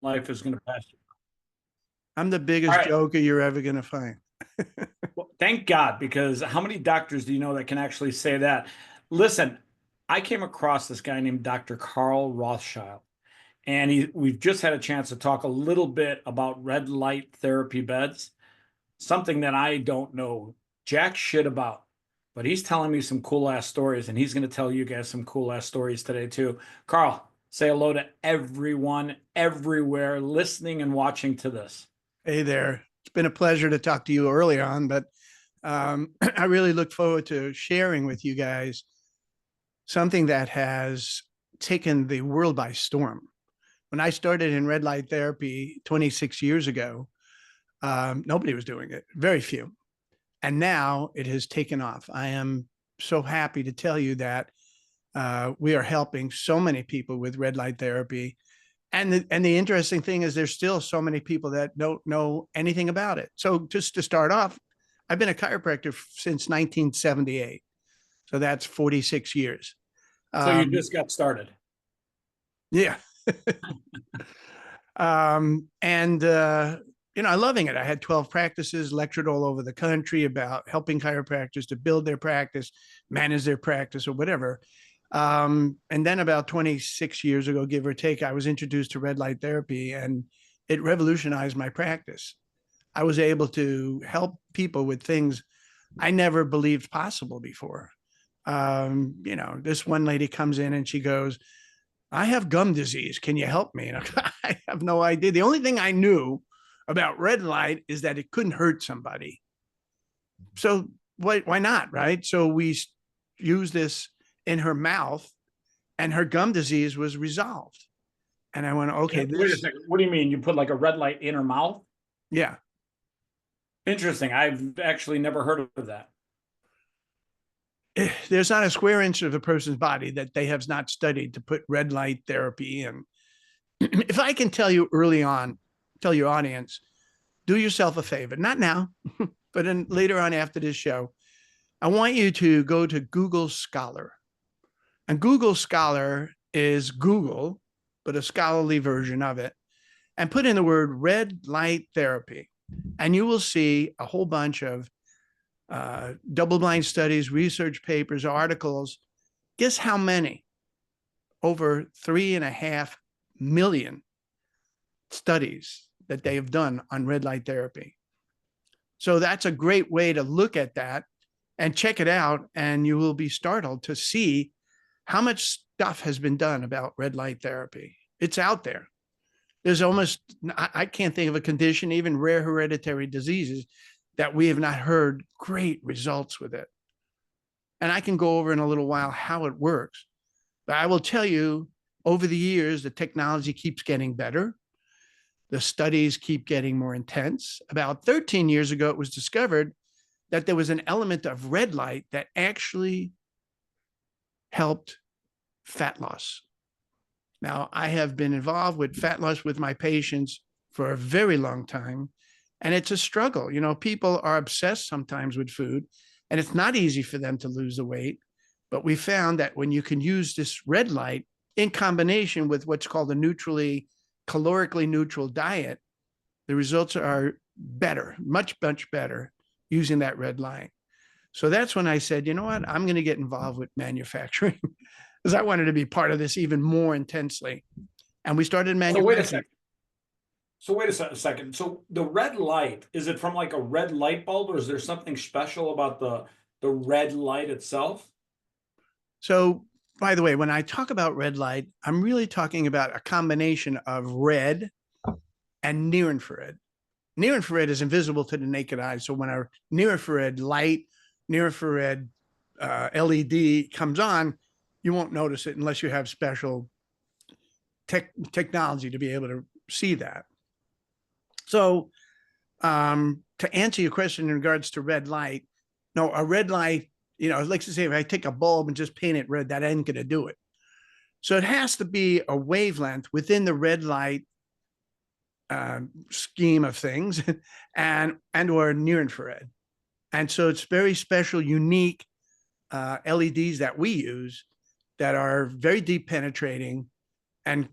Life is going to pass you. I'm the All biggest right. joker you're ever going to find. Well, thank God, because how many doctors do you know that can actually say that? Listen, I came across this guy named Dr. Carl Rothschild, and we've just had a chance to talk a little bit about red light therapy beds, something that I don't know jack shit about. But he's telling me some cool ass stories, and he's going to tell you guys some cool ass stories today too. Carl, say hello to everyone everywhere listening and watching to this. Hey there. It's been a pleasure to talk to you early on, but I really look forward to sharing with you guys something that has taken the world by storm. When I started in red light therapy 26 years ago, nobody was doing it, very few. And now it has taken off. I am so happy to tell you that we are helping so many people with red light therapy. And the interesting thing is there's still so many people that don't know anything about it. So just to start off, I've been a chiropractor since 1978. So that's 46 years. So you Um, just got started. yeah. And I'm loving it. I had 12 practices, lectured all over the country about helping chiropractors to build their practice, manage their practice, or whatever. And then about 26 years ago, give or take, I was introduced to red light therapy, and it revolutionized my practice. I was able to help people with things I never believed possible before. This one lady comes in and she goes, I have gum disease. Can you help me? And I have no idea. The only thing I knew about red light is that it couldn't hurt somebody. So why not? Right. So we used this in her mouth and her gum disease was resolved. And I went, okay, Wait a this, second. What do you mean? You put like a red light in her mouth? yeah. Interesting. I've actually never heard of that. There's not a square inch of a person's body that they have not studied to put red light therapy in. If I can tell you early on, tell your audience, do yourself a favor, not now, but then later on after this show, I want you to go to Google Scholar. And Google Scholar is Google, but a scholarly version of it, and put in the word red light therapy. And you will see a whole bunch of double blind studies, research papers, articles. Guess how many? Over 3.5 million studies that they have done on red light therapy. So that's a great way to look at that and check it out. And you will be startled to see how much stuff has been done about red light therapy. It's out there. There's almost, I can't think of a condition, even rare hereditary diseases, that we have not heard great results with it. And I can go over in a little while how it works. But I will tell you, over the years, the technology keeps getting better. The studies keep getting more intense. About 13 years ago, it was discovered that there was an element of red light that actually helped fat loss. Now, I have been involved with fat loss with my patients for a very long time, and it's a struggle. People are obsessed sometimes with food, and it's not easy for them to lose the weight. But we found that when you can use this red light in combination with what's called a calorically neutral diet, the results are better, much, much better using that red light. So that's when I said, you know what, I'm going to get involved with manufacturing because I wanted to be part of this even more intensely. And we started So wait a manufacturing. second. So wait a second. So the red light, is it from like a red light bulb, or is there something special about the red light itself? So, by the way, when I talk about red light, I'm really talking about a combination of red and near infrared. Near infrared is invisible to the naked eye. So when a near infrared light, near infrared LED comes on, you won't notice it unless you have special technology to be able to see that. So to answer your question in regards to red light, no, a red light, like to say, if I take a bulb and just paint it red, that ain't going to do it. So it has to be a wavelength within the red light scheme of things and or near infrared. And so it's very special, unique LEDs that we use that are very deep penetrating and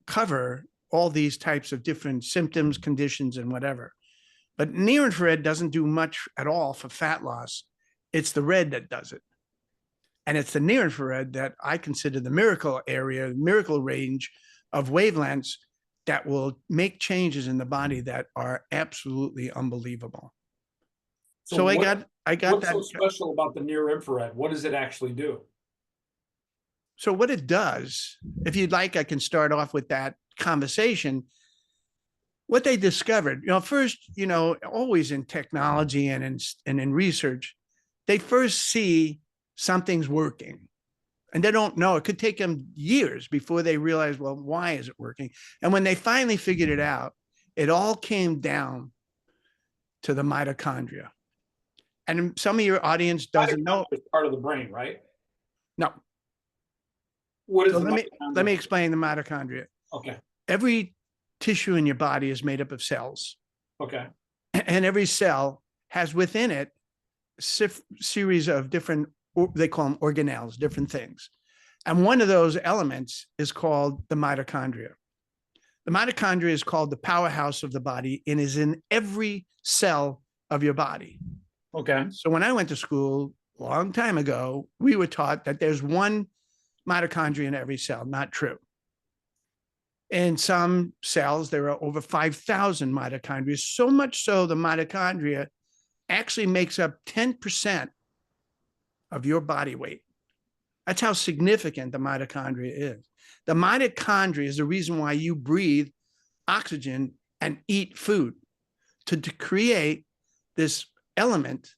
cover all these types of different symptoms, conditions, and whatever. But near infrared doesn't do much at all for fat loss. It's the red that does it. And it's the near infrared that I consider the miracle area, miracle range of wavelengths that will make changes in the body that are absolutely unbelievable. So I got what's that. so special about the near infrared? What does it actually do? So what it does, if you'd like, I can start off with that conversation. What they discovered, first, always in technology and in research, they first see something's working. And they don't know. It could take them years before they realize, well, why is it working? And when they finally figured it out, it all came down to the mitochondria. And some of your audience doesn't know. It's part of the brain, right? No. What is So the let me explain the mitochondria. Okay. Every tissue in your body is made up of cells. Okay. And every cell has within it a series of different, they call them organelles, different things. And one of those elements is called the mitochondria. The mitochondria is called the powerhouse of the body and is in every cell of your body. Okay. So when I went to school a long time ago, we were taught that there's one mitochondria in every cell. Not true. In some cells, there are over 5,000 mitochondria, so much so the mitochondria actually makes up 10% of your body weight. That's how significant the mitochondria is. The mitochondria is the reason why you breathe oxygen and eat food to create this element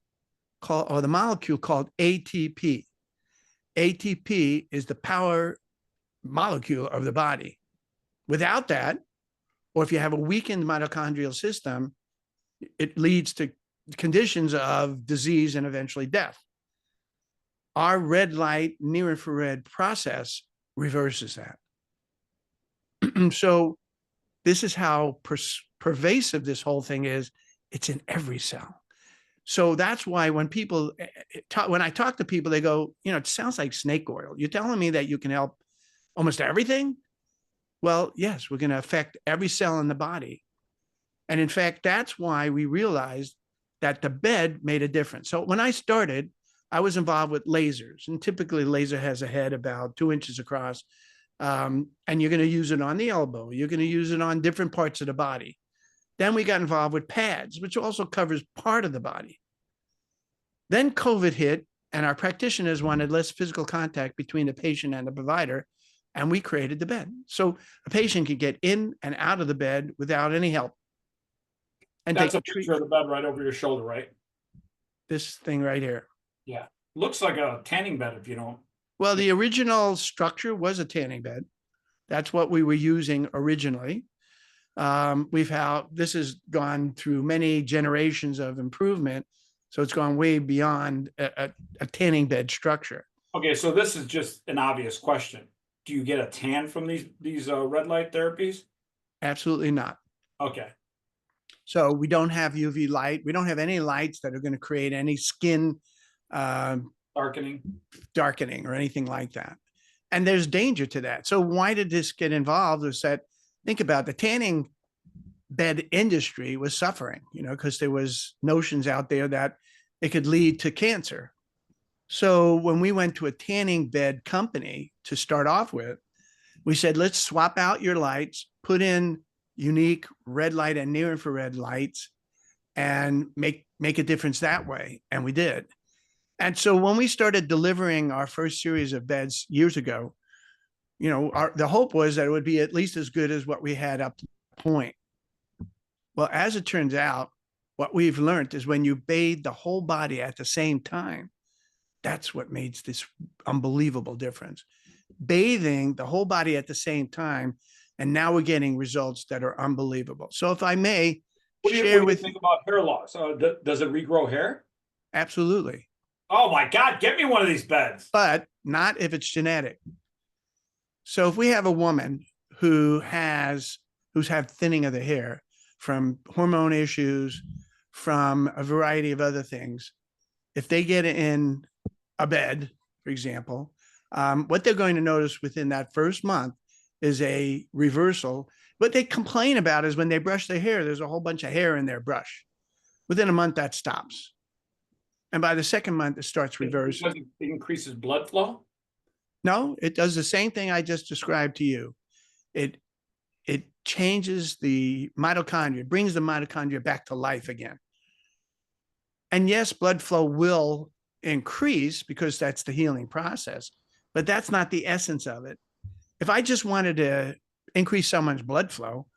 called, or the molecule called ATP. ATP is the power molecule of the body. Without that, or if you have a weakened mitochondrial system, it leads to conditions of disease and eventually death. Our red light near infrared process reverses that. So this is how pervasive this whole thing is. It's in every cell. So that's why when people when I talk to people, they go, it sounds like snake oil. You're telling me that you can help almost everything? Well, yes, we're going to affect every cell in the body. And in fact, that's why we realized that the bed made a difference. So when I started, I was involved with lasers, and typically laser has a head about 2 inches across. And you're going to use it on the elbow. You're going to use it on different parts of the body. Then we got involved with pads, which also covers part of the body. Then COVID hit, and our practitioners wanted less physical contact between the patient and the provider, and we created the bed. So a patient could get in and out of the bed without any help. And that's a picture of the bed right over your shoulder, right? This thing right here. Yeah. Looks like a tanning bed if you don't. Well, the original structure was a tanning bed. That's what we were using originally. This has gone through many generations of improvement. So it's gone way beyond a tanning bed structure. Okay, so this is just an obvious question. Do you get a tan from these red light therapies? Absolutely not. Okay. So we don't have UV light. We don't have any lights that are going to create any skin darkening or anything like that. And there's danger to that. So why did this get involved? Is that, think about the tanning bed industry was suffering, because there was notions out there that it could lead to cancer. So when we went to a tanning bed company to start off with, we said, let's swap out your lights, put in unique red light and near infrared lights, and make a difference that way. And we did. And so when we started delivering our first series of beds years ago, the hope was that it would be at least as good as what we had up to that point. Well, as it turns out, what we've learned is when you bathe the whole body at the same time, that's what makes this unbelievable difference. Bathing the whole body at the same time, and now we're getting results that are unbelievable. So if I may share what do you think about hair loss? Does it regrow hair? Absolutely. Oh my God, get me one of these beds. But not if it's genetic. So if we have a woman who's had thinning of the hair from hormone issues, from a variety of other things, if they get in a bed, for example, what they're going to notice within that first month is a reversal. What they complain about is when they brush their hair, there's a whole bunch of hair in their brush. Within a month, that stops. And by the second month, it starts reversing. Because it increases blood flow? No, it does the same thing I just described to you. It it changes the mitochondria, brings the mitochondria back to life again. And yes, blood flow will increase because that's the healing process, but that's not the essence of it. If I just wanted to increase someone's blood flow,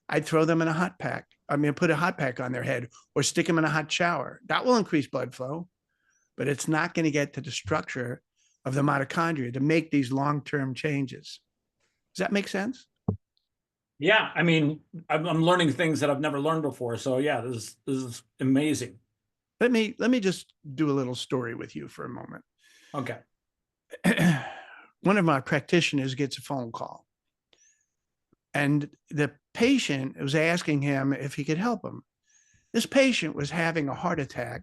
I'd throw them in a hot pack. I mean, put a hot pack on their head or stick them in a hot shower. That will increase blood flow, but it's not going to get to the structure of the mitochondria to make these long-term changes. Does that make sense? Yeah, I mean, I'm learning things that I've never learned before. So yeah, this is amazing. Let me just do a little story with you for a moment. Okay. One of my practitioners gets a phone call, and the patient was asking him if he could help him. This patient was having a heart attack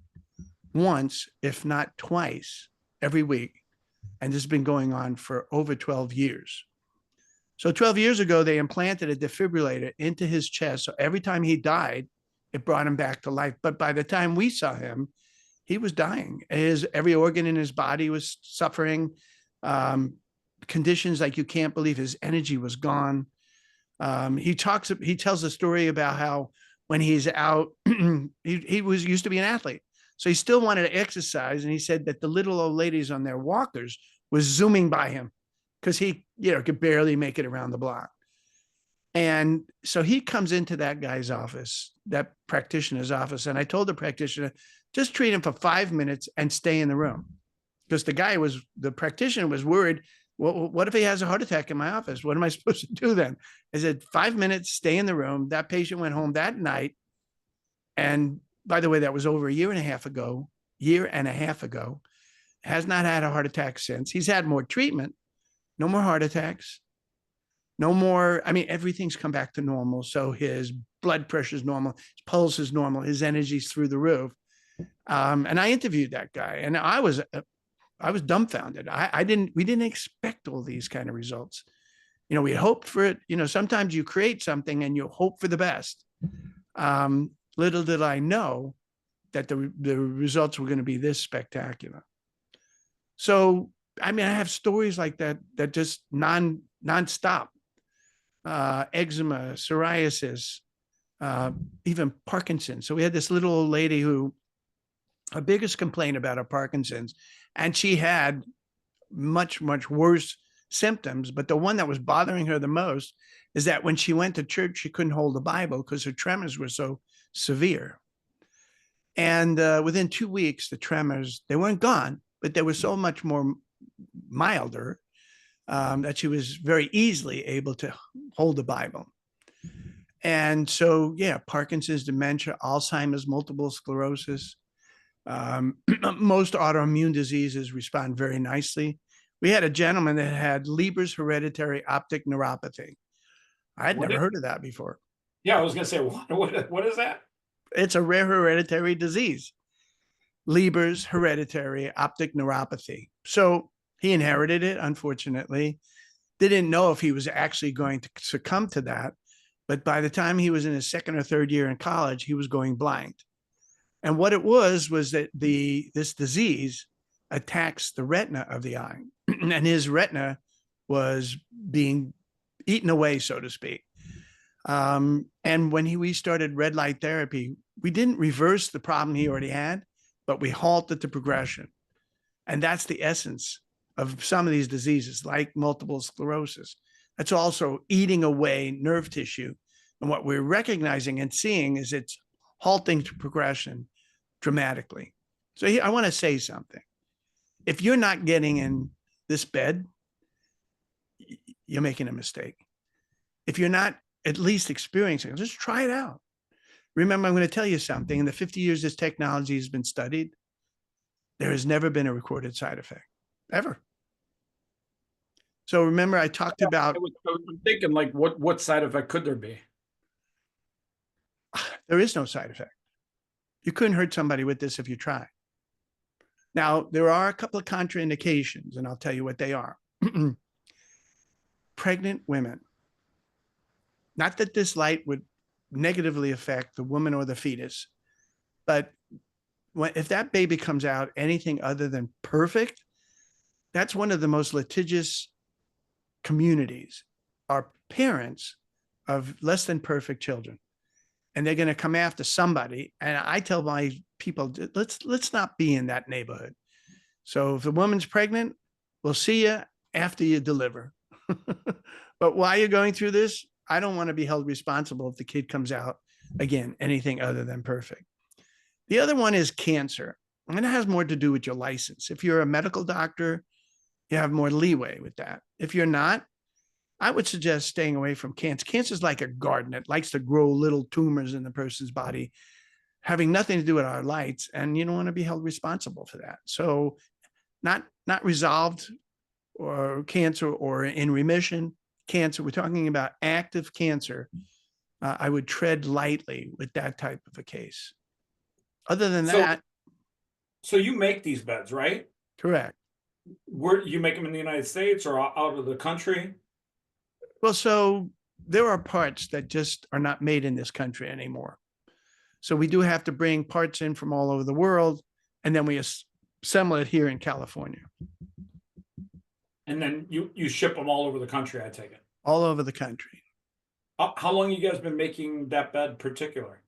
once, if not twice, every week. And this has been going on for over 12 years. So 12 years ago, they implanted a defibrillator into his chest. So every time he died, it brought him back to life. But by the time we saw him, he was dying. Every organ in his body was suffering conditions like you can't believe. His energy was gone. He tells a story about how when he's out, he was used to be an athlete. So he still wanted to exercise. And he said that the little old ladies on their walkers was zooming by him because he, could barely make it around the block. And so he comes into that guy's office, that practitioner's office. And I told the practitioner, just treat him for 5 minutes and stay in the room. Because the practitioner was worried, well, what if he has a heart attack in my office? What am I supposed to do then? I said, 5 minutes, stay in the room. That patient went home that night. And by the way, that was over a year and a half ago, has not had a heart attack since. He's had more treatment, no more heart attacks, no more. I mean, everything's come back to normal. So his blood pressure is normal, his pulse is normal, his energy's through the roof. And I interviewed that guy, and I was dumbfounded. We didn't expect all these kind of results. We hoped for it. Sometimes you create something and you hope for the best. Little did I know that the results were going to be this spectacular. So, I mean, I have stories like that just nonstop. Eczema, psoriasis, even Parkinson's. So we had this little old lady who, her biggest complaint about her Parkinson's, and she had much, much worse symptoms, but the one that was bothering her the most is that when she went to church, she couldn't hold the Bible because her tremors were so severe. And within 2 weeks, the tremors, they weren't gone, but they were so much more milder that she was very easily able to hold the Bible. And so, yeah, Parkinson's, dementia, Alzheimer's, multiple sclerosis, most autoimmune diseases respond very nicely. We had a gentleman that had Leber's hereditary optic neuropathy. I had never heard of that before. Yeah, I was going to say, what is that? It's a rare hereditary disease. Leber's hereditary optic neuropathy. So he inherited it, unfortunately. Didn't know if he was actually going to succumb to that. But by the time he was in his second or third year in college, he was going blind. And what it was that this disease attacks the retina of the eye. And his retina was being eaten away, so to speak. And when we started red light therapy, we didn't reverse the problem he already had, but we halted the progression. And that's the essence of some of these diseases, like multiple sclerosis. That's also eating away nerve tissue. And what we're recognizing and seeing is it's halting to progression dramatically. So I want to say something. If you're not getting in this bed, you're making a mistake. If you're not at least experiencing it, just try it out. Remember, I'm going to tell you something. In the 50 years this technology has been studied, there has never been a recorded side effect, ever. So remember, I talked about. I was thinking, like, what side effect could there be? There is no side effect. You couldn't hurt somebody with this if you try. Now, there are a couple of contraindications, and I'll tell you what they are. Pregnant women, Not that this light would negatively affect the woman or the fetus, but if that baby comes out anything other than perfect, that's one of the most litigious communities are parents of less than perfect children. And they're going to come after somebody. And I tell my people, let's not be in that neighborhood. So if the woman's pregnant, we'll see you after you deliver. But while you're going through this, I don't want to be held responsible if the kid comes out, again, anything other than perfect. The other one is cancer. And it has more to do with your license. If you're a medical doctor, you have more leeway with that. If you're not, I would suggest staying away from cancer. Cancer is like a garden. It likes to grow little tumors in the person's body, having nothing to do with our lights. And you don't want to be held responsible for that. So not resolved or cancer or in remission cancer. We're talking about active cancer. I would tread lightly with that type of a case. Other than So, that, so you make these beds, right? correct. Where you make them in the United States or out of the country? Well, so there are parts that just are not made in this country anymore. So we do have to bring parts in from all over the world, and then we assemble it here in California, And then you ship them all over the country, I take it. all over the country. How long you guys been making that bed particular?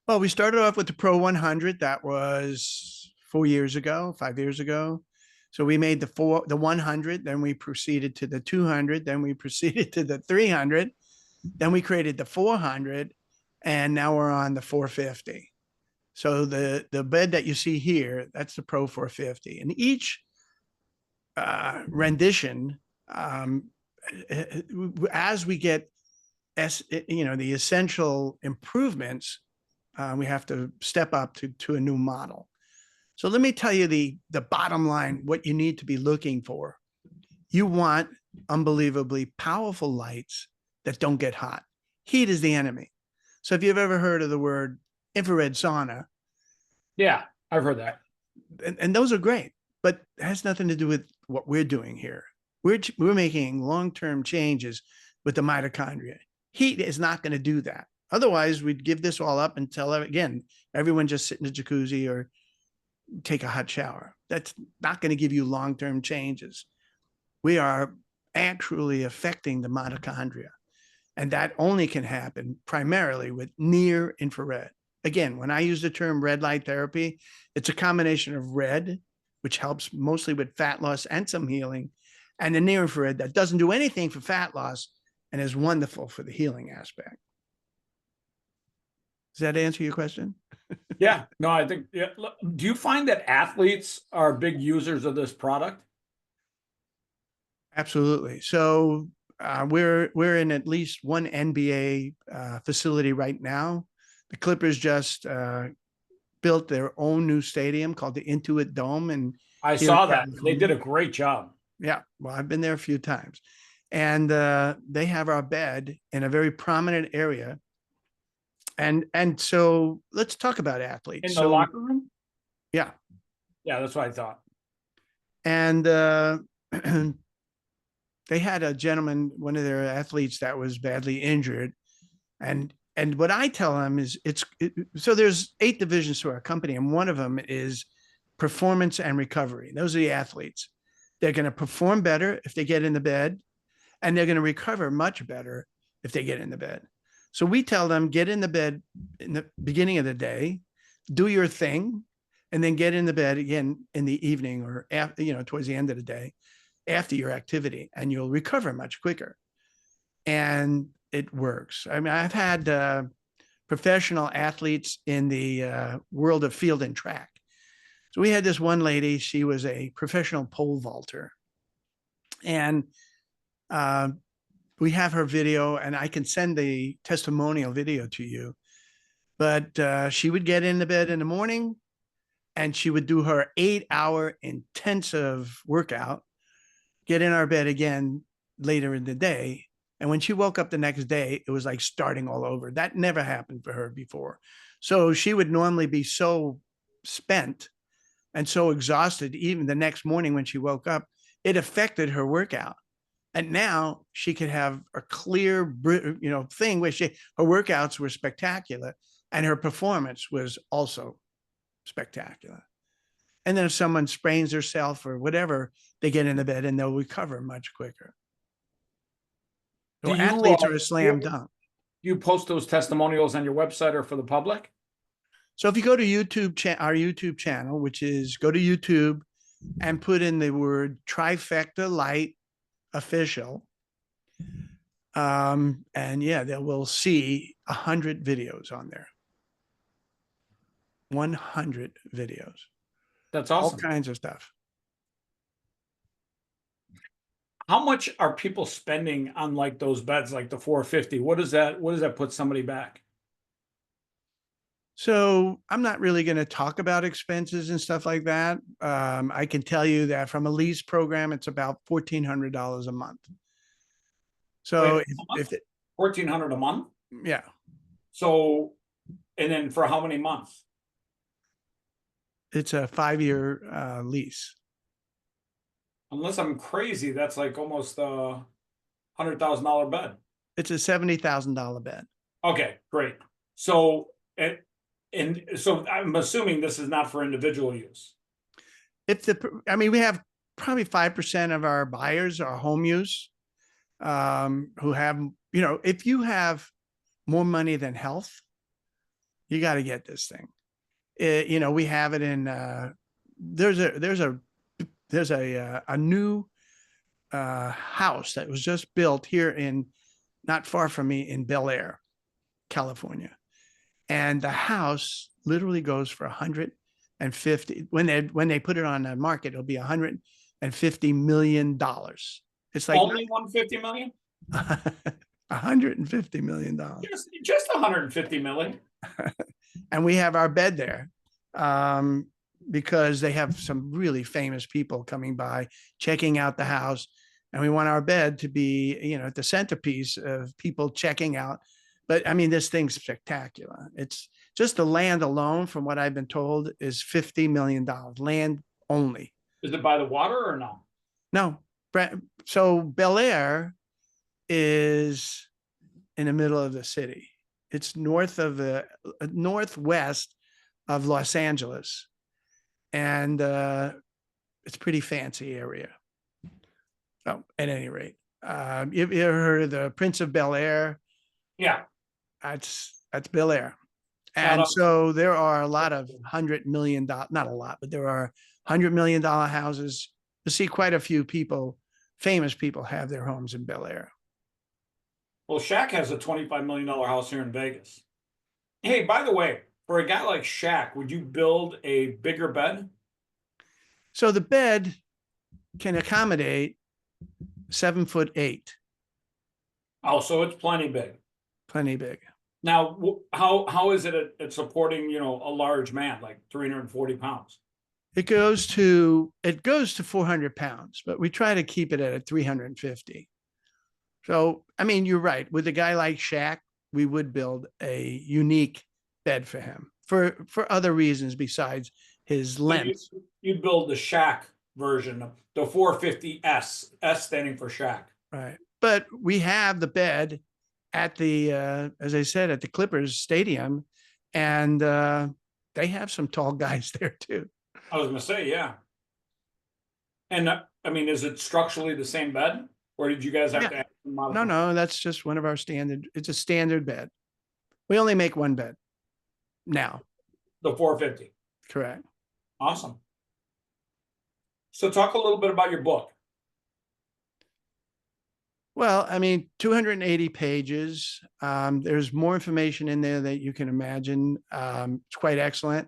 Well, we started off with the Pro 100. That was 4 years ago, 5 years ago. So we made the 100, then we proceeded to the 200, then we proceeded to the 300, then we created the 400, and now we're on the 450. So the bed that you see here, that's the Pro 450. And each rendition, as we get the essential improvements, we have to step up to a new model. So let me tell you the bottom line, what you need to be looking for. You want unbelievably powerful lights that don't get hot. Heat is the enemy. So if you've ever heard of the word infrared sauna. Yeah, I've heard that. And those are great, but it has nothing to do with what we're doing here. We're making long-term changes with the mitochondria. Heat is not going to do that. Otherwise, we'd give this all up and tell everyone just sit in a jacuzzi or take a hot shower. That's not going to give you long-term changes. We are actually affecting the mitochondria. And that only can happen primarily with near infrared. Again, when I use the term red light therapy, it's a combination of red, which helps mostly with fat loss and some healing, and the near infrared that doesn't do anything for fat loss and is wonderful for the healing aspect. Does that answer your question? Yeah, no, I think, yeah. Do you find that athletes are big users of this product? Absolutely. So we're in at least one NBA facility right now. The Clippers just built their own new stadium called the Intuit Dome, and I here in saw that. They did California. a great job. Yeah, well, I've been there a few times, and they have our bed in a very prominent area. And so let's talk about athletes. In the So locker room? yeah, Yeah, that's what I thought. and they had a gentleman, one of their athletes, that was badly injured, and what I tell them is so there's 8 divisions to our company, and one of them is performance and recovery. Those are the athletes. They're going to perform better if they get in the bed, and they're going to recover much better if they get in the bed. So we tell them, get in the bed in the beginning of the day, do your thing, and then get in the bed again in the evening or after, towards the end of the day after your activity, and you'll recover much quicker. And it works. I mean, I've had professional athletes in the world of field and track. So we had this one lady, she was a professional pole vaulter. And we have her video, and I can send the testimonial video to you. But she would get in the bed in the morning, and she would do her 8-hour intensive workout, get in our bed again later in the day. And when she woke up the next day, it was like starting all over. That never happened for her before. So she would normally be so spent and so exhausted, even the next morning when she woke up, it affected her workout. And now she could have a clear, thing where her workouts were spectacular and her performance was also spectacular. And then if someone sprains herself or whatever, they get in the bed and they'll recover much quicker. Do So you athletes are a slam dunk. you post those testimonials on your website or for the public? So if you go to our YouTube channel, which is go to YouTube and put in the word Trifecta Light Official, and yeah, they will see 100 videos on there. 100 videos, That's all awesome. kinds of stuff. How much are people spending on like those beds, like the 450? What does that put somebody back? So I'm not really going to talk about expenses and stuff like that. I can tell you that from a lease program, it's about $1,400 a month. So Wait, if 1,400 a month? yeah, So, and then for how many months? it's a 5-year lease. Unless I'm crazy, that's like almost a $100,000 bed. It's a $70,000 bed. Okay, great. So, and so I'm assuming this is not for individual use. We have probably 5% of our buyers are home use, who have, if you have more money than health, you got to get this thing. We have it in, there's a new house that was just built here not far from me in Bel Air, California. And the house literally goes for 150. When they put it on the market, it'll be $150 million. It's like only 150 million? $150 million. Just 150 million. And we have our bed there, because they have some really famous people coming by, checking out the house. And we want our bed to be, the centerpiece of people checking out. But this thing's spectacular. It's just the land alone, from what I've been told, is $50 million, land only. Is it by the water or no? No. So Bel Air is in the middle of the city. It's northwest of Los Angeles. And it's a pretty fancy area. Oh, at any rate, you've ever heard of the Prince of Bel Air? Yeah. That's Bel Air. And so there are a lot of $100 million, not a lot, but there are $100 million houses. You see quite a few people, famous people, have their homes in Bel Air. Well, Shaq has a $25 million house here in Vegas. Hey, by the way, for a guy like Shaq, would you build a bigger bed? So the bed can accommodate 7'8". Oh, so it's plenty big. Plenty big. Now, how is it at supporting, a large man, like 340 pounds? It goes to 400 pounds, but we try to keep it at 350. So, you're right. With a guy like Shaq, we would build a unique bed for him for other reasons besides his length. So you'd build the Shaq version, the 450S, S standing for Shaq. Right. But we have the bed at the, as I said, at the Clippers stadium, and they have some tall guys there too. I was going to say, yeah. And is it structurally the same bed, or did you guys have to add some modifications? No, that's just one of our standard. It's a standard bed. We only make one bed now. The 450. Correct. Awesome. So talk a little bit about your book. Well, 280 pages. There's more information in there that you can imagine. It's quite excellent.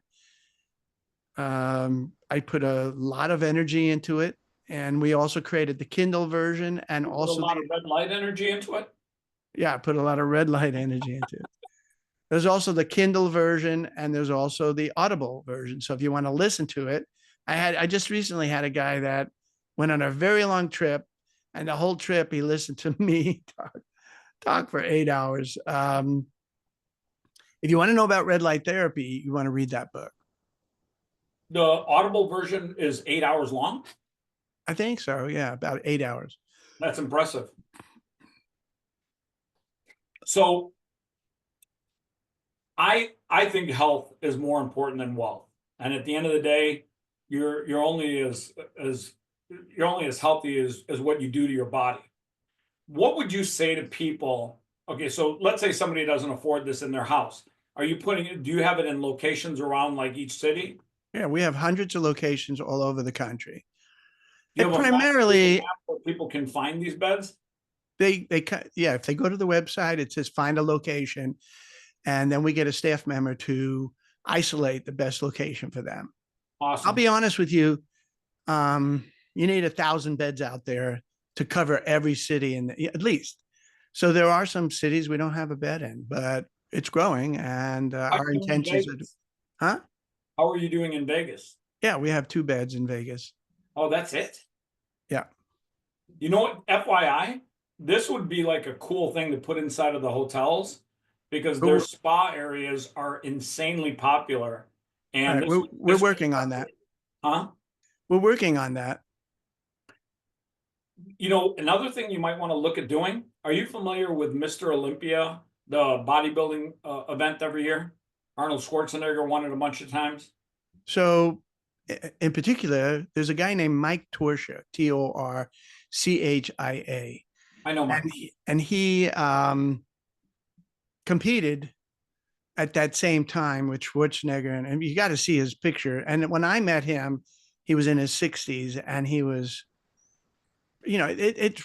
I put a lot of energy into it, and we also created the Kindle version, and also a lot of red light energy into it. Yeah, I put a lot of red light energy into it. There's also the Kindle version, and there's also the Audible version. So if you want to listen to it, I just recently had a guy that went on a very long trip, and the whole trip he listened to me talk for 8 hours. If you want to know about red light therapy, you want to read that book. The Audible version is 8 hours long? I think so. Yeah, about 8 hours. That's impressive. So I think health is more important than wealth. And at the end of the day, you're only as you're only as healthy as what you do to your body. What would you say to people? Okay, so let's say somebody doesn't afford this in their house. Are you putting it, do you have it in locations around like each city? Yeah, we have hundreds of locations all over the country. Do you And have a map, Google primarily, map where people can find these beds? yeah, if they go to the website, it says find a location, and then we get a staff member to isolate the best location for them. I'll Awesome. be honest with you, you need 1,000 beds out there to cover every city in at least. So there are some cities we don't have a bed in, but it's growing, and How are our you doing in intentions are, Vegas? huh? How are you doing in Vegas? Yeah, we have 2 beds in Vegas. Oh, that's it? Yeah. You know what? FYI, this would be like a cool thing to put inside of the hotels because But their spa areas are insanely popular. all And right, this we're this working on that. huh? We're working on that. You know, another thing you might want to look at doing. Are you familiar with Mr. Olympia, the bodybuilding event every year? Arnold Schwarzenegger won it a bunch of times. So, in particular, there's a guy named Mike Torchia, Torchia, I know, Mike. and he competed at that same time with Schwarzenegger, and you got to see his picture. And when I met him, he was in his 60s, and he was, it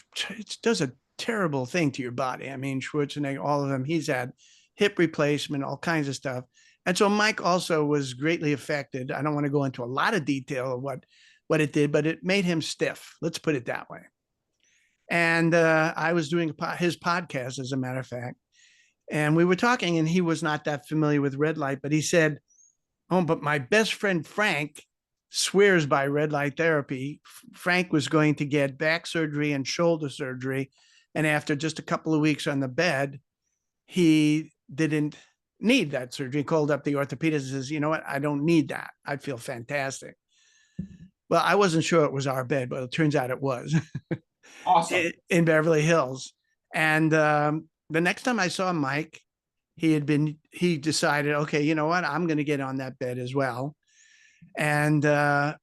does a terrible thing to your body. I mean, Schwarzenegger, all of them, he's had hip replacement, all kinds of stuff. And so Mike also was greatly affected. I don't want to go into a lot of detail of what it did, but it made him stiff. Let's put it that way. And I was doing his podcast, as a matter of fact, and we were talking, and he was not that familiar with red light, but he said, "Oh, but my best friend Frank swears by red light therapy. Frank was going to get back surgery and shoulder surgery, and after just a couple of weeks on the bed, he didn't need that surgery. He called up the orthopedist and says, you know what? I don't need that. I feel fantastic." Well, I wasn't sure it was our bed, but it turns out it was Awesome. in Beverly Hills. And the next time I saw Mike, he decided, okay, you know what? I'm going to get on that bed as well. And the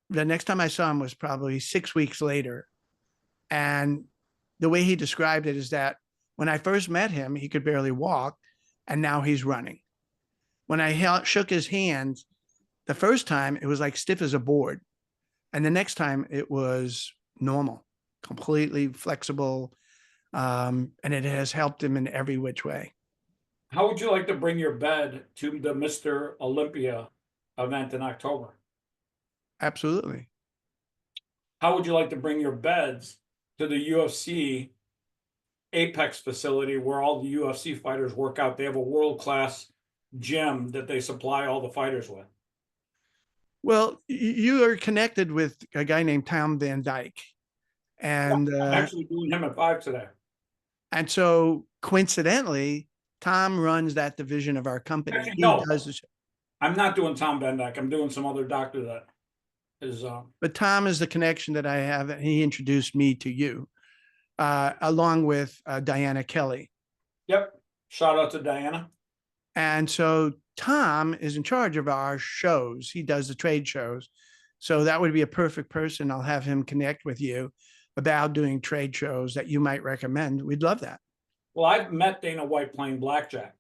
next time I saw him was probably 6 weeks later. And the way he described it is that when I first met him, he could barely walk, and now he's running. When I shook his hand the first time, it was like stiff as a board. And the next time it was normal, completely flexible. And it has helped him in every which way. How would you like to bring your bed to the Mr. Olympia event in October? Absolutely. How would you like to bring your beds to the UFC Apex facility where all the UFC fighters work out? They have a world-class gym that they supply all the fighters with. Well, you are connected with a guy named Tom Van Dyke. And I'm actually doing him at 5 today. and so coincidentally, Tom runs that division of our company. Actually, He no, does the show. I'm not doing Tom Van Dyke. I'm doing some other doctor that is. But Tom is the connection that I have, and he introduced me to you, along with Diana Kelly. Yep. Shout out to Diana. And so Tom is in charge of our shows. He does the trade shows. So that would be a perfect person. I'll have him connect with you about doing trade shows that you might recommend. We'd love that. Well, I've met Dana White playing blackjack,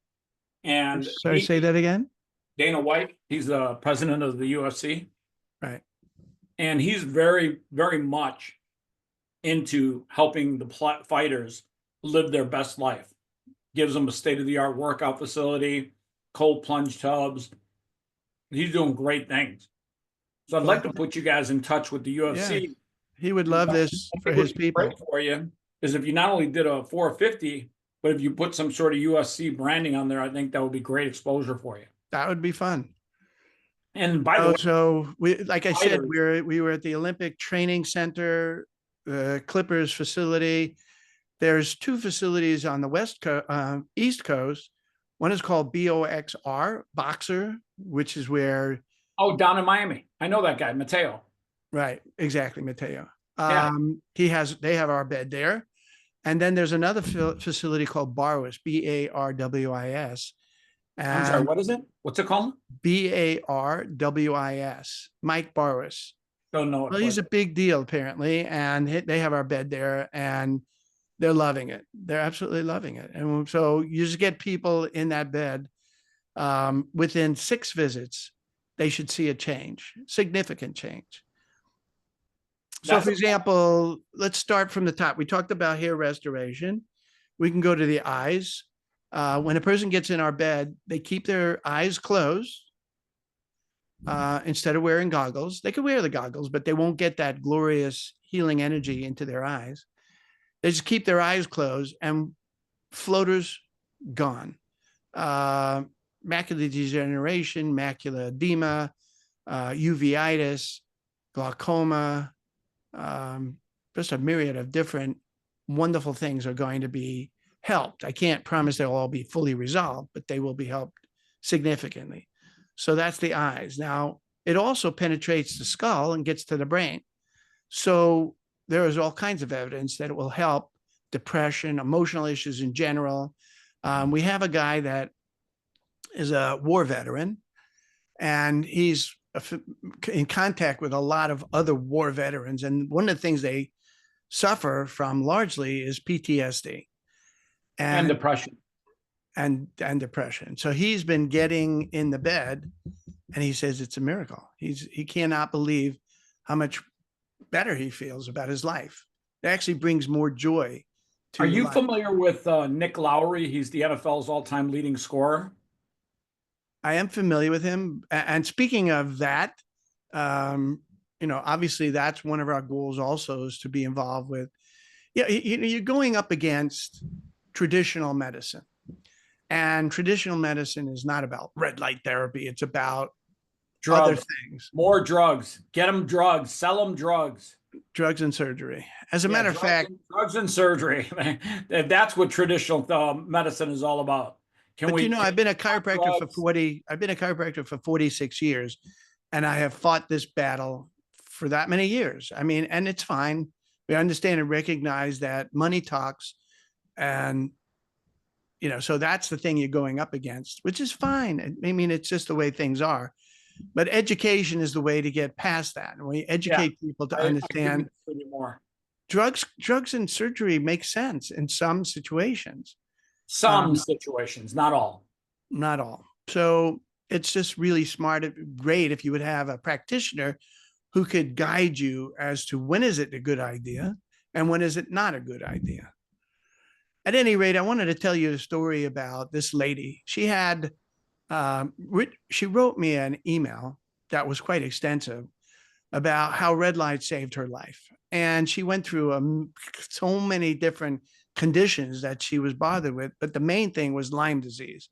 and Sorry, say that again. Dana White, he's the president of the UFC, Right. and he's very, very much into helping the fighters live their best life. Gives them a state-of-the-art workout facility, cold plunge tubs. He's doing great things. So I'd like to put you guys in touch with the UFC. Yeah, he would love this for his people. Great for you is if you not only did a 450, but if you put some sort of UFC branding on there, I think that would be great exposure for you. That would be fun. And by the way, So we, like I said, fighters. we were at the Olympic Training Center, Clippers facility. There's 2 facilities on the East Coast. One is called BOXR, Boxer, which is where. Oh, down in Miami. I know that guy, Mateo. Right, exactly, Mateo. Yeah. They have our bed there. And then there's another facility called Barwis, Barwis, I'm sorry. and What is it? What's it called? Barwis, Mike Barwis. Don't know it, Well, he's but a big deal apparently, and they have our bed there, and they're loving it. They're absolutely loving it. And so you just get people in that bed. Within 6 visits, they should see a change, significant change. So, that's for example, let's start from the top. We talked about hair restoration. We can go to the eyes. When a person gets in our bed, they keep their eyes closed instead of wearing goggles. They could wear the goggles, but they won't get that glorious healing energy into their eyes. They just keep their eyes closed and floaters gone. Macular degeneration, macular edema, uveitis, glaucoma, just a myriad of different wonderful things are going to be helped. I can't promise they'll all be fully resolved, but they will be helped significantly. So that's the eyes. Now, it also penetrates the skull and gets to the brain. So there is all kinds of evidence that it will help depression, emotional issues in general. We have a guy that is a war veteran, and he's in contact with a lot of other war veterans. And one of the things they suffer from largely is PTSD and and depression. and depression. So he's been getting in the bed, and he says it's a miracle. He cannot believe how much better he feels about his life. It actually brings more joy Are to you life. familiar with Nick Lowry? He's the NFL's all-time leading scorer. I am familiar with him. And speaking of that, um, obviously that's one of our goals also, is to be involved with, you're going up against traditional medicine. And traditional medicine is not about red light therapy. It's about other Drugs, things, more drugs. Get them drugs. Sell them drugs. drugs and surgery. As a Yeah, matter of fact, drugs and surgery. That's what traditional medicine is all about. Can but we I've been a not chiropractor for drugs? 40, I've been a chiropractor for 46 years, and I have fought this battle for that many years. I mean, and it's fine. We understand and recognize that money talks, and so that's the thing you're going up against, which is fine. I mean, it's just the way things are. But education is the way to get past that. And we Yeah, educate people to I couldn't understand agree more. drugs and surgery make sense in some situations, Some situations, not all. not all. So it's just really smart, great if you would have a practitioner who could guide you as to when is it a good idea and when is it not a good idea. At any rate, I wanted to tell you a story about this lady. She wrote me an email that was quite extensive about how red light saved her life. And she went through so many different conditions that she was bothered with. But the main thing was Lyme disease.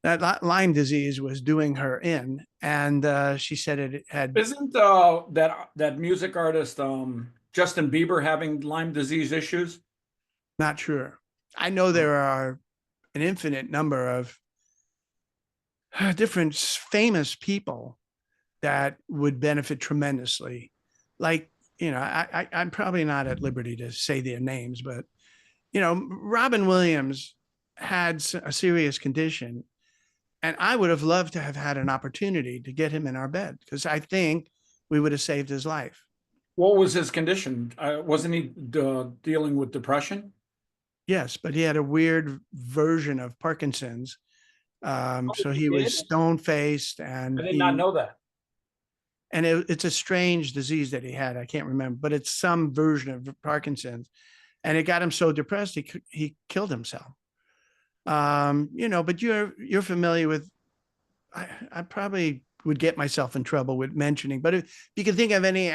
That Lyme disease was doing her in. And she said it had. Isn't that music artist Justin Bieber having Lyme disease issues? Not sure. I know there are an infinite number of different famous people that would benefit tremendously. Like, I'm probably not at liberty to say their names, but, Robin Williams had a serious condition. And I would have loved to have had an opportunity to get him in our bed, because I think we would have saved his life. What was his condition? Wasn't he dealing with depression? Yes, but he had a weird version of Parkinson's. Oh, So he he was did? stone faced, I did not know that. it's a strange disease that he had. I can't remember, but it's some version of Parkinson's, and it got him so depressed he killed himself. But you're familiar with. I probably would get myself in trouble with mentioning, but if you can think of any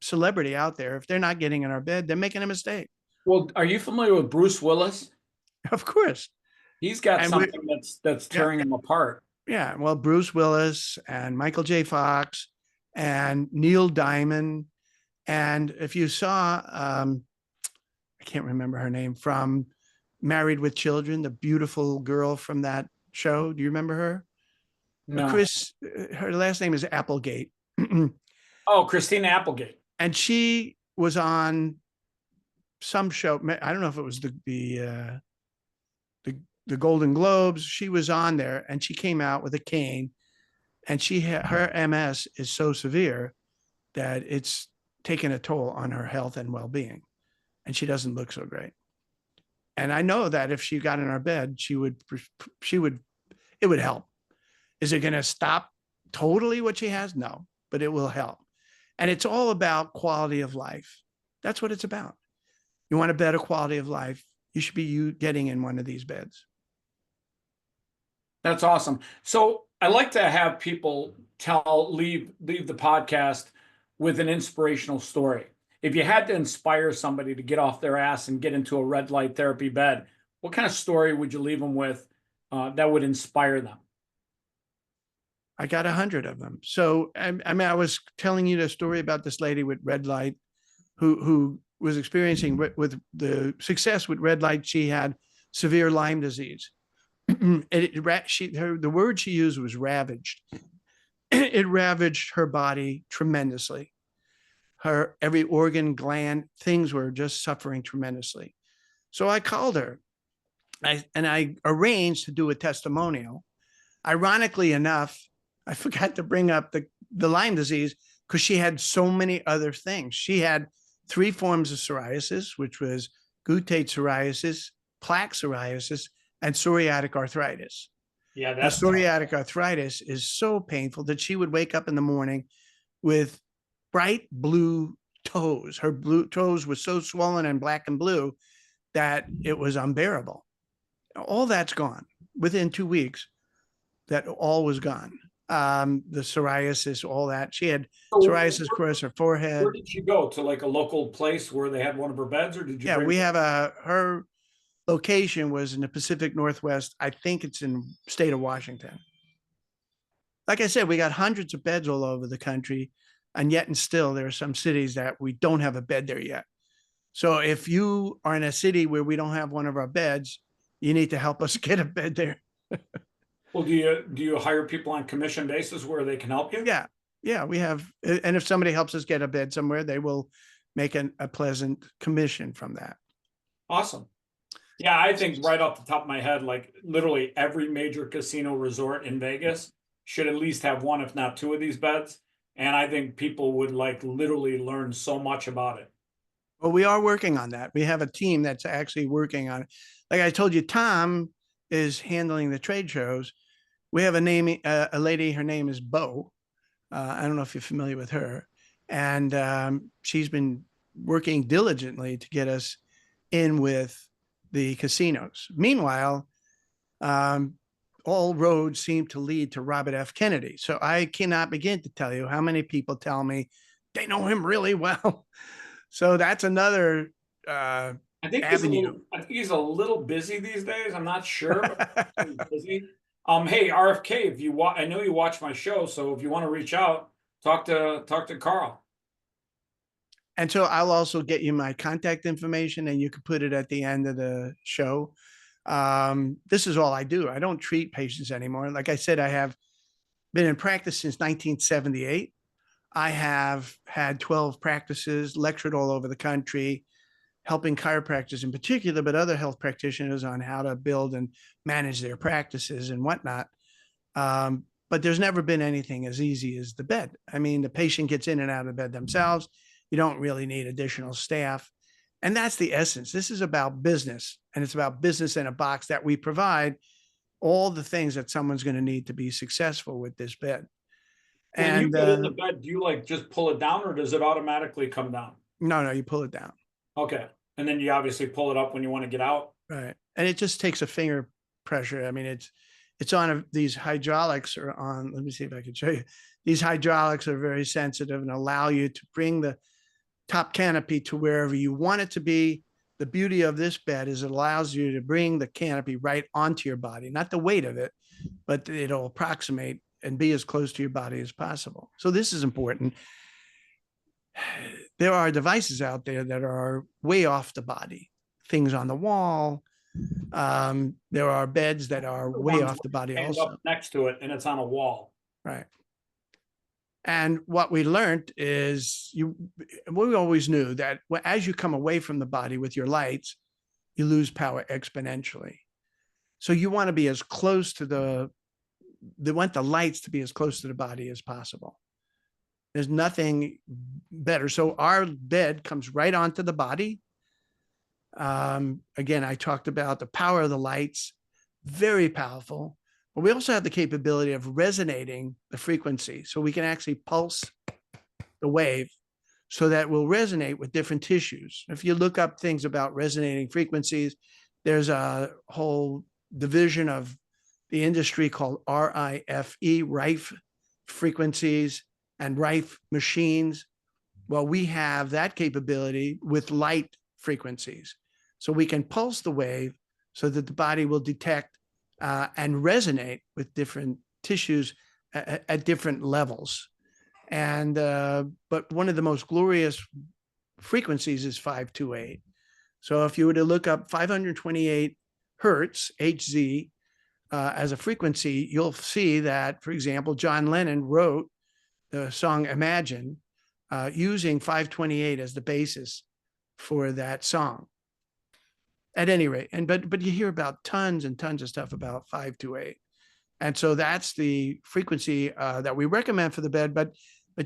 celebrity out there, if they're not getting in our bed, they're making a mistake. Well, are you familiar with Bruce Willis? Of course, He's got and we something that's yeah tearing him apart. yeah. Well, Bruce Willis and Michael J. Fox and Neil Diamond, and if you saw, I can't remember her name, from Married with Children, the beautiful girl from that show. Do you remember her? No. Her last name is Applegate. And Oh, Christina Applegate. she was on some show. I don't know if it was the Golden Globes. She was on there, and she came out with a cane, and her MS is so severe that it's taken a toll on her health and well-being, and she doesn't look so great. And I know that if she got in our bed, it would help. Is it going to stop totally what she has? No, but it will help. And it's all about quality of life. That's what it's about. You want a better quality of life, you should be getting in one of these beds. That's awesome. So I like to have people leave the podcast with an inspirational story. If you had to inspire somebody to get off their ass and get into a red light therapy bed, what kind of story would you leave them with that would inspire them? I got 100 of them. So I mean, I was telling you the story about this lady with red light who was experiencing with the success with red light. She had severe Lyme disease. The word she used was ravaged. It ravaged her body tremendously. Her every organ, gland, things were just suffering tremendously. So I called her, and I arranged to do a testimonial. Ironically enough, I forgot to bring up the Lyme disease because she had so many other things. She had 3 forms of psoriasis, which was guttate psoriasis, plaque psoriasis, and psoriatic arthritis. Yeah, Now, that's psoriatic arthritis is so painful that she would wake up in the morning with bright blue toes. Her blue toes were so swollen and black and blue that it was unbearable. All that's gone within 2 weeks. That all was gone. The psoriasis, all that. She had psoriasis across her forehead. Where did she go? To like a local place where they had one of her beds, or did you? Yeah, we have her location was in the Pacific Northwest. I think it's in state of Washington. Like I said, we got hundreds of beds all over the country, and yet and still there are some cities that we don't have a bed there yet. So if you are in a city where we don't have one of our beds, you need to help us get a bed there. Well, do you hire people on commission basis where they can help you? Yeah, we have. And if somebody helps us get a bed somewhere, they will make a pleasant commission from that. Awesome. Yeah, I think right off the top of my head, like literally every major casino resort in Vegas should at least have one, if not 2 of these beds. And I think people would like literally learn so much about it. Well, we are working on that. We have a team that's actually working on it. Like I told you, Tom is handling the trade shows. We have a lady, her name is Bo. I don't know if you're familiar with her. And she's been working diligently to get us in with the casinos. Meanwhile, all roads seem to lead to Robert F. Kennedy. So I cannot begin to tell you how many people tell me they know him really well. So that's another avenue. I think he's a little busy these days. I'm not sure, but he's busy. Hey, RFK, if you I know you watch my show, so if you want to reach out, talk to Carl. And so I'll also get you my contact information, and you can put it at the end of the show. This is all I do. I don't treat patients anymore. Like I said, I have been in practice since 1978. I have had 12 practices, lectured all over the country, helping chiropractors in particular, but other health practitioners on how to build and manage their practices and whatnot. But there's never been anything as easy as the bed. I mean, the patient gets in and out of bed themselves. You don't really need additional staff. And that's the essence. This is about business, and it's about business in a box that we provide all the things that someone's going to need to be successful with this bed. When you get in the bed, do you like just pull it down, or does it automatically come down? No, you pull it down. Okay. And then you obviously pull it up when you want to get out. Right. And it just takes a finger pressure. I mean, it's on these hydraulics are on, let me see if I can show you. These hydraulics are very sensitive and allow you to bring the top canopy to wherever you want it to be. The beauty of this bed is it allows you to bring the canopy right onto your body, not the weight of it, but it'll approximate and be as close to your body as possible. So this is important. There are devices out there that are way off the body, things on the wall. There are beds that are way off the body also. Up next to it, and it's on a wall. Right. And what we learned is we always knew that as you come away from the body with your lights, you lose power exponentially. So you want to be as close to they want the lights to be as close to the body as possible. There's nothing better. So our bed comes right onto the body. Again, I talked about the power of the lights, very powerful. But we also have the capability of resonating the frequency. So we can actually pulse the wave so that will resonate with different tissues. If you look up things about resonating frequencies, there's a whole division of the industry called RIFE frequencies and Rife machines. Well, we have that capability with light frequencies. So we can pulse the wave so that the body will detect and resonate with different tissues at different levels. And but one of the most glorious frequencies is 528. So if you were to look up 528 hertz, HZ, as a frequency, you'll see that, for example, John Lennon wrote the song Imagine using 528 as the basis for that song. At any rate, but you hear about tons and tons of stuff about 528. And so that's the frequency that we recommend for the bed, but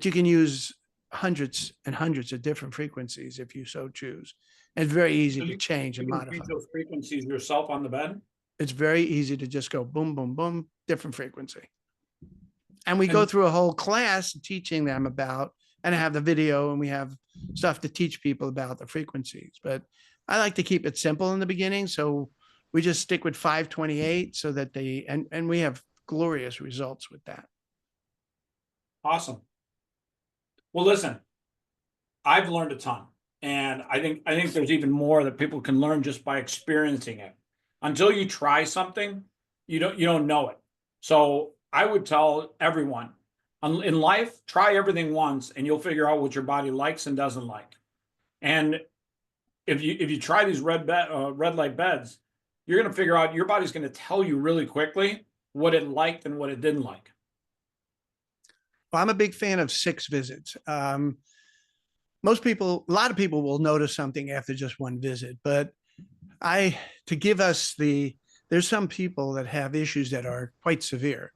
you can use hundreds and hundreds of different frequencies if you so choose. And it's very easy to change and modify. You can those frequencies yourself on the bed? It's very easy to just go boom, boom, boom, different frequency. And we go through a whole class teaching them about, and I have the video and we have stuff to teach people about the frequencies. But I like to keep it simple in the beginning. So we just stick with 528 so that and we have glorious results with that. Awesome. Well, listen, I've learned a ton, and I think there's even more that people can learn just by experiencing it. Until you try something, you don't know it. So I would tell everyone in life, try everything once, and you'll figure out what your body likes and doesn't like. And if you try these red light beds, you're going to figure out your body's going to tell you really quickly what it liked and what it didn't like. Well, I'm a big fan of 6 visits. Most people, a lot of people will notice something after just one visit, but there's some people that have issues that are quite severe.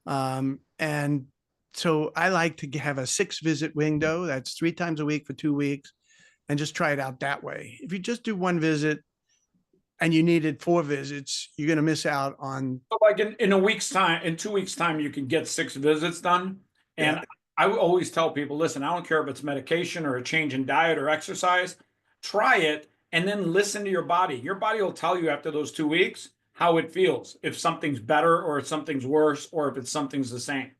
And so I like to have a 6 visit window. That's 3 times a week for 2 weeks, and just try it out that way. If you just do 1 visit and you needed 4 visits, you're going to miss out on. So like in a week's time, in 2 weeks' time, you can get 6 visits done. And yeah. I always tell people, listen, I don't care if it's medication or a change in diet or exercise, try it and then listen to your body. Your body will tell you after those 2 weeks how it feels, if something's better or if something's worse, or if something's the same.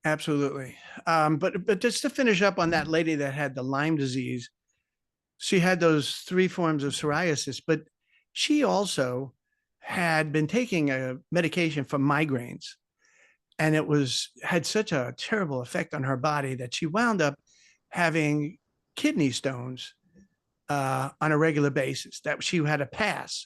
Absolutely. But just to finish up on that lady that had the Lyme disease, she had those 3 forms of psoriasis, but she also had been taking a medication for migraines, and it had such a terrible effect on her body that she wound up having kidney stones on a regular basis, that she had to pass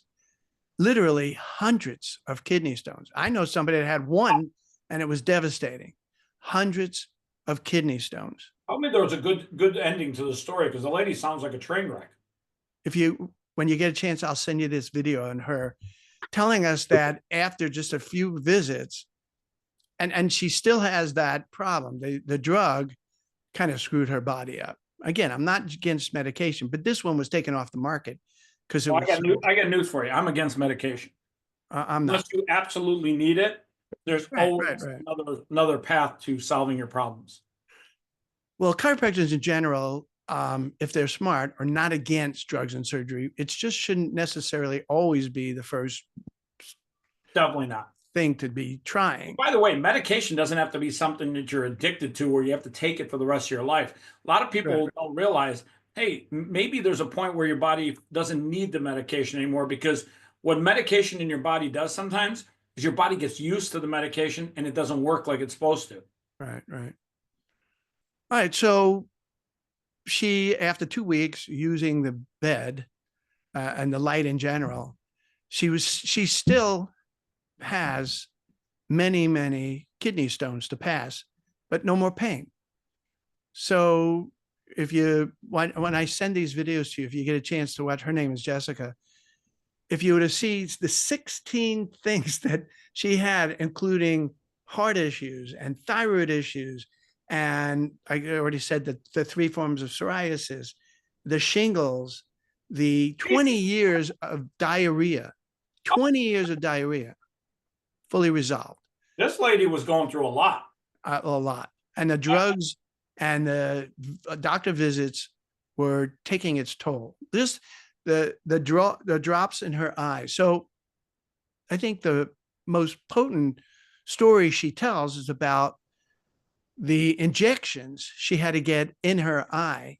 literally hundreds of kidney stones. I know somebody that had 1 and it was devastating. Hundreds of kidney stones. Tell me there was a good ending to the story, because the lady sounds like a train wreck. When you get a chance, I'll send you this video on her telling us that after just a few visits, and she still has that problem. The drug kind of screwed her body up. Again, I'm not against medication, but this one was taken off the market because I got news for you. I'm against medication. Unless you absolutely need it, there's always another path to solving your problems. Well, chiropractors in general, if they're smart, are not against drugs and surgery. It just shouldn't necessarily always be the first. Definitely not. Thing to be trying. By the way, medication doesn't have to be something that you're addicted to or you have to take it for the rest of your life. A lot of people don't realize, hey, maybe there's a point where your body doesn't need the medication anymore, because what medication in your body does sometimes is your body gets used to the medication and it doesn't work like it's supposed to. Right. All right. So she, after 2 weeks using the bed and the light in general, she still has many, many kidney stones to pass. but no more pain. So if you, when I send these videos to you, if you get a chance to watch, her name is Jessica. If you were to see the 16 things that she had, including heart issues and thyroid issues, and I already said that the 3 forms of psoriasis, the shingles, the 20 years of diarrhea, 20 years of diarrhea, fully resolved. This lady was going through a lot. A lot. And the drugs and the doctor visits were taking its toll. The drops in her eyes. So I think the most potent story she tells is about the injections she had to get in her eye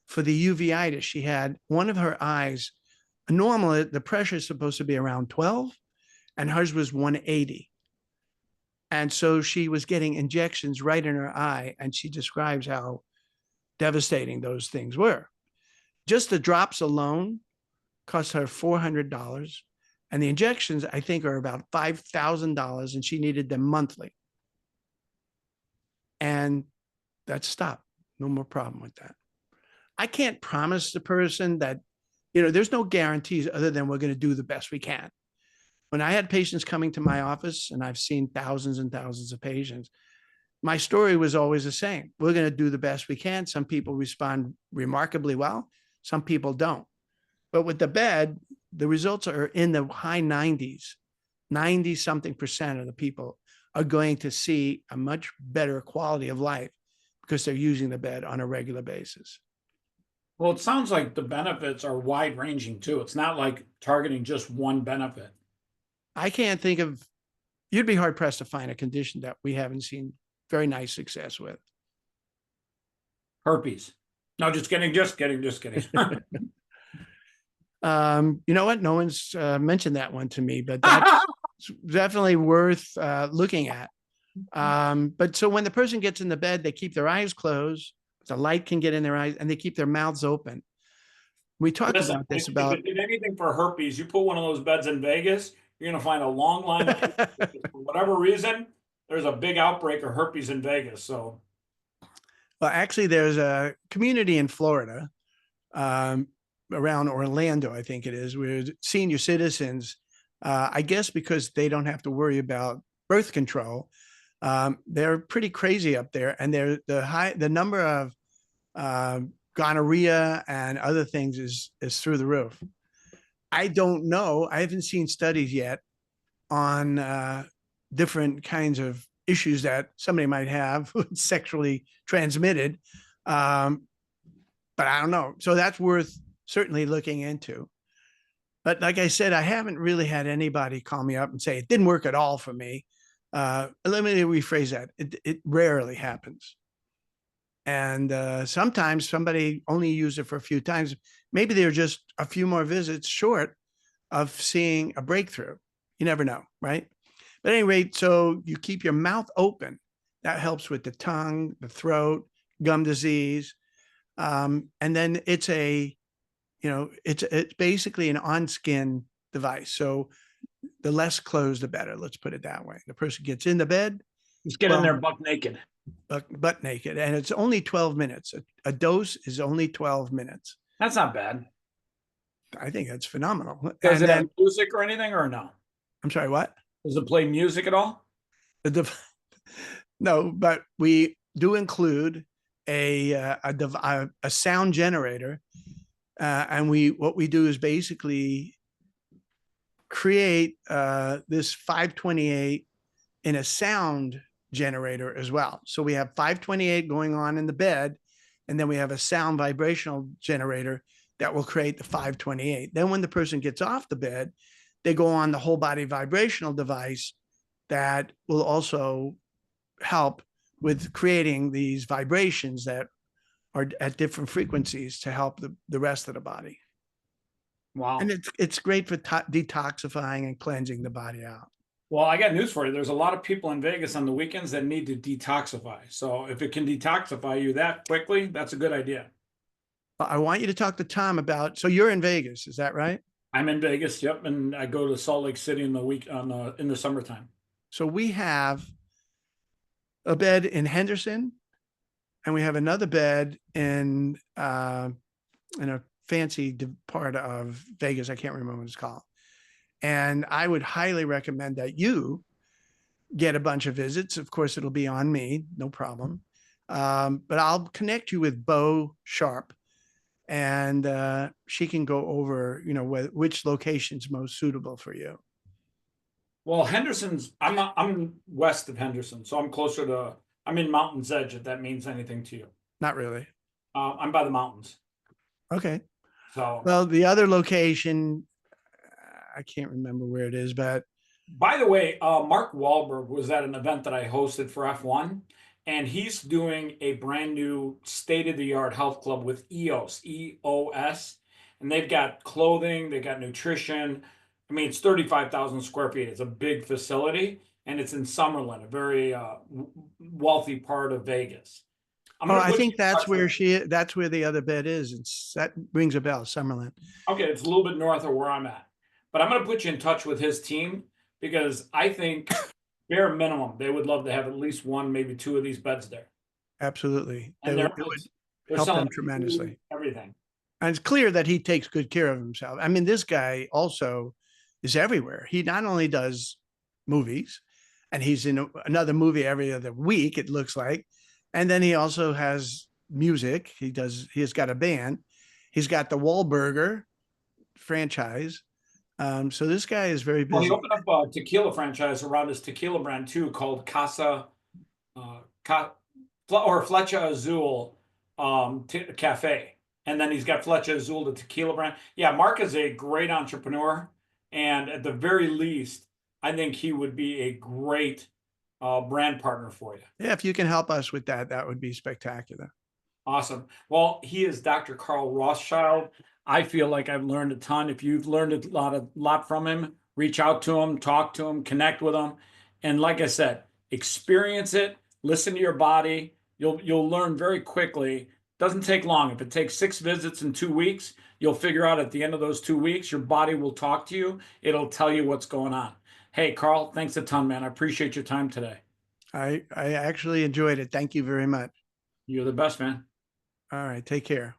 for the uveitis. She had one of her eyes, normally the pressure is supposed to be around 12, and hers was 180. And so she was getting injections right in her eye, and she describes how devastating those things were. Just the drops alone cost her $400. And the injections, I think, are about $5,000, and she needed them monthly. And that stopped. No more problem with that. I can't promise the person that, there's no guarantees other than we're going to do the best we can. When I had patients coming to my office, and I've seen thousands and thousands of patients, my story was always the same. We're going to do the best we can. Some people respond remarkably well. Some people don't. But with the bed, the results are in the high 90s. 90 something percent of the people are going to see a much better quality of life because they're using the bed on a regular basis. Well, it sounds like the benefits are wide ranging too. It's not like targeting just one benefit. I can't think of, you'd be hard pressed to find a condition that we haven't seen very nice success with. Herpes. No, just kidding, just kidding, just kidding. You know what? No one's mentioned that one to me, but that's definitely worth looking at. But so when the person gets in the bed, they keep their eyes closed, the light can get in their eyes, and they keep their mouths open. We talked about this if about it did anything for herpes, you put one of those beds in Vegas, you're gonna find a long line of people. For whatever reason, there's a big outbreak of herpes in Vegas. So well, actually, there's a community in Florida, around Orlando, I think it is, where senior citizens, I guess because they don't have to worry about birth control, they're pretty crazy up there, and the number of gonorrhea and other things is through the roof. I don't know. I haven't seen studies yet on different kinds of issues that somebody might have sexually transmitted. But I don't know. So that's worth certainly looking into. But like I said, I haven't really had anybody call me up and say it didn't work at all for me. Let me rephrase that. It rarely happens. And sometimes somebody only used it for a few times. Maybe they're just a few more visits short of seeing a breakthrough. You never know, right? But at any rate, so you keep your mouth open. That helps with the tongue, the throat, gum disease. And then it's basically an on-skin device. So the less closed, the better. Let's put it that way. The person gets in the bed. just get in there buck naked. Butt naked. And it's only 12 minutes. A dose is only 12 minutes. That's not bad. I think that's phenomenal. Does it have music or anything, or no? I'm sorry, what? Does it play music at all? No, but we do include a sound generator, and what we do is basically create this 528 in a sound generator as well. So we have 528 going on in the bed, and then we have a sound vibrational generator that will create the 528. Then when the person gets off the bed, they go on the whole body vibrational device that will also help with creating these vibrations that are at different frequencies to help the rest of the body. Wow. And it's great for detoxifying and cleansing the body out. Well, I got news for you. There's a lot of people in Vegas on the weekends that need to detoxify. So if it can detoxify you that quickly, that's a good idea. I want you to talk to Tom about, so you're in Vegas, is that right? I'm in Vegas, yep, and I go to Salt Lake City in the summertime. So we have a bed in Henderson, and we have another bed in a fancy part of Vegas. I can't remember what it's called. And I would highly recommend that you get a bunch of visits. Of course, it'll be on me, no problem. But I'll connect you with Bo Sharp, and she can go over, which location's most suitable for you. Well, Henderson's, I'm west of Henderson, so I'm closer to, I'm in Mountain's Edge, if that means anything to you. Not really. I'm by the mountains. Okay. So, Well, the other location, I can't remember where it is, but by the way, Mark Wahlberg was at an event that I hosted for F1, and he's doing a brand new state-of-the-art health club with EOS, and they've got clothing, they've got nutrition. I mean, it's 35,000 square feet. It's a big facility, and it's in Summerlin, a very wealthy part of Vegas. I'm oh, gonna I put you think in that's touch with. where that's where the other bed is. That rings a bell, Summerlin. Okay, it's a little bit north of where I'm at, but I'm going to put you in touch with his team because I think bare minimum they would love to have at least one, maybe two of these beds there, Absolutely. and It would they're help selling them food, tremendously. everything. And it's clear that he takes good care of himself. I mean, this guy also is everywhere. He not only does movies, and he's in another movie every other week, it looks like. And then he also has music. He has got a band. He's got the Wahlburger franchise. So this guy is very Well, he busy. opened up a tequila franchise around his tequila brand too, called Casa uh, Ca- or Flecha Azul Cafe, and then he's got Flecha Azul, the tequila brand. Yeah, Mark is a great entrepreneur, and at the very least, I think he would be a great brand partner for you. Yeah, if you can help us with that, that would be spectacular. Awesome. Well, he is Dr. Carl Rothschild. I feel like I've learned a ton. If you've learned a lot from him, reach out to him, talk to him, connect with him. And like I said, experience it, listen to your body. You'll learn very quickly. Doesn't take long. If it takes 6 visits in 2 weeks, you'll figure out at the end of those 2 weeks, your body will talk to you. It'll tell you what's going on. Hey, Carl, thanks a ton, man. I appreciate your time today. I actually enjoyed it. Thank you very much. You're the best, man. All right, take care.